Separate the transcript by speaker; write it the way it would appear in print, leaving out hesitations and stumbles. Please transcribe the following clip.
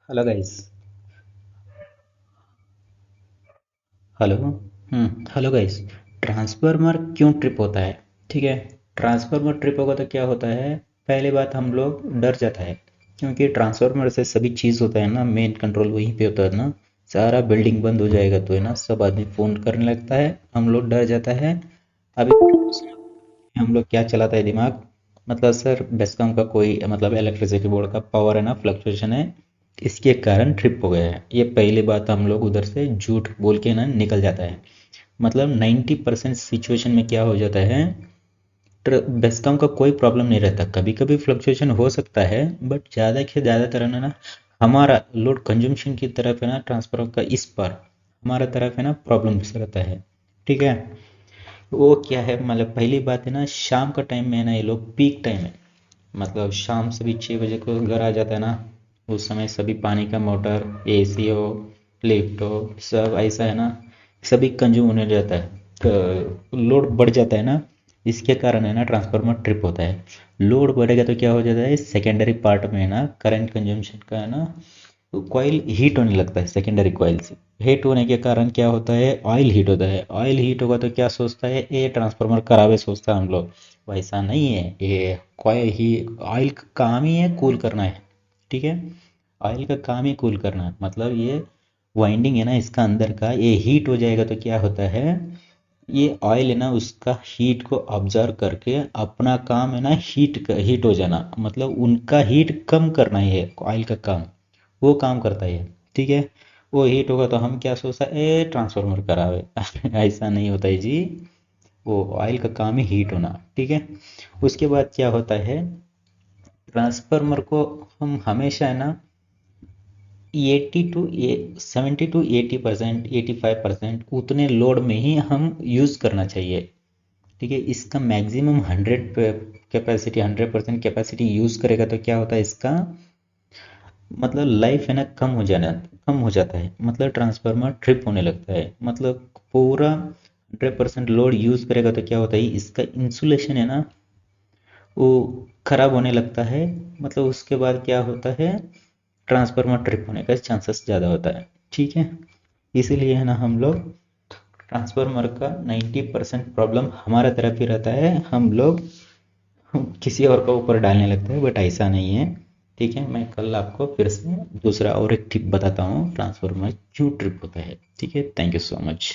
Speaker 1: Hello guys. Hello. Hello guys. Transformer क्यों trip होता है? ठीक है। ट्रांसफार्मर ट्रिप होगा तो क्या होता है? पहली बात, हम लोग डर जाता है, क्योंकि ट्रांसफार्मर से सभी चीज़ होता है ना, मेन कंट्रोल वहीं पे होता है ना। सारा बिल्डिंग बंद हो जाएगा तो है ना, सब आदमी फ़ोन करने लगता है, हम लोग डर जाता है। अभी हम लोग क्या चलाता है दिमाग, मतलब सर बेस्कॉम का कोई मतलब इलेक्ट्रिसिटी बोर्ड का पावर है ना, फ्लक्चुएशन है, इसके कारण ट्रिप हो गया है। ये पहली बात, हम लोग उधर से झूठ बोल के ना निकल जाता है। मतलब 90% सिचुएशन में क्या हो जाता है, बेस्कॉम का कोई प्रॉब्लम नहीं रहता, कभी कभी फ्लक्चुएशन हो सकता है, बट ज़्यादा से ज़्यादातर है ना, हमारा लोड कंजम्पशन की तरफ है ना, ट्रांसफर का इस पर हमारा तरफ है ना प्रॉब्लम रहता है। ठीक है। वो क्या है, मतलब पहली बात है ना, शाम का टाइम में है ना, ये लोग पीक टाइम है, मतलब शाम सभी 6 बजे को घर आ जाता है ना। उस समय सभी पानी का मोटर, एसी हो, लिफ्ट हो, सब ऐसा है ना, सभी कंज्यूम होने जाता है, तो लोड बढ़ जाता है ना। इसके कारण है ना ट्रांसफार्मर ट्रिप होता है। लोड बढ़ेगा तो क्या हो जाता है, सेकेंडरी पार्ट में है ना, करंट कंजम्पशन का है ना, कॉइल हीट होने लगता है। सेकेंडरी कॉइल से हीट होने के कारण क्या होता है, ऑयल हीट होता है। ऑयल हीट होगा तो क्या सोचता है, ये ट्रांसफार्मर खराब है सोचता है हम लोग। वैसा नहीं है, ये कॉइल ही, ऑयल का काम ही है कूल करना है। ठीक है। ऑयल का काम ही कूल करना है, मतलब ये वाइंडिंग है ना इसका अंदर का, ये हीट हो जाएगा तो क्या होता है, ये ऑयल है ना उसका हीट को ऑब्जर्व करके अपना काम है ना, हीट हो जाना, मतलब उनका हीट कम करना ही है ऑयल का काम, वो काम करता है। ठीक है। वो हीट होगा तो हम क्या सोचता है, ए ट्रांसफार्मर खराब है ऐसा नहीं होता है जी। वो ऑयल का काम ही हीट होना। ठीक है। उसके बाद क्या होता है, ट्रांसफार्मर को हम हमेशा है ना 70 to 80%, 85% उतने लोड में ही हम यूज़ करना चाहिए। ठीक है। इसका मैक्सिमम 100 कैपेसिटी, 100% कैपेसिटी यूज़ करेगा तो क्या होता है इसका, मतलब लाइफ है ना कम हो जाता है, मतलब ट्रांसफार्मर ट्रिप होने लगता है। मतलब पूरा 100% लोड यूज़ करेगा तो क्या होता है, इसका इंसुलेशन है ना, वो खराब होने लगता है। मतलब उसके बाद क्या होता है, ट्रांसफार्मर ट्रिप होने का चांसेस ज़्यादा होता है। ठीक है। इसीलिए है ना, हम लोग ट्रांसफार्मर का 90% प्रॉब्लम हमारा तरफ ही रहता है, हम लोग किसी और को ऊपर डालने लगता है, बट ऐसा नहीं है। ठीक है। मैं कल आपको फिर से दूसरा और एक टिप बताता हूँ, ट्रांसफार्मर क्यों ट्रिप होता है। ठीक है। Thank you so much.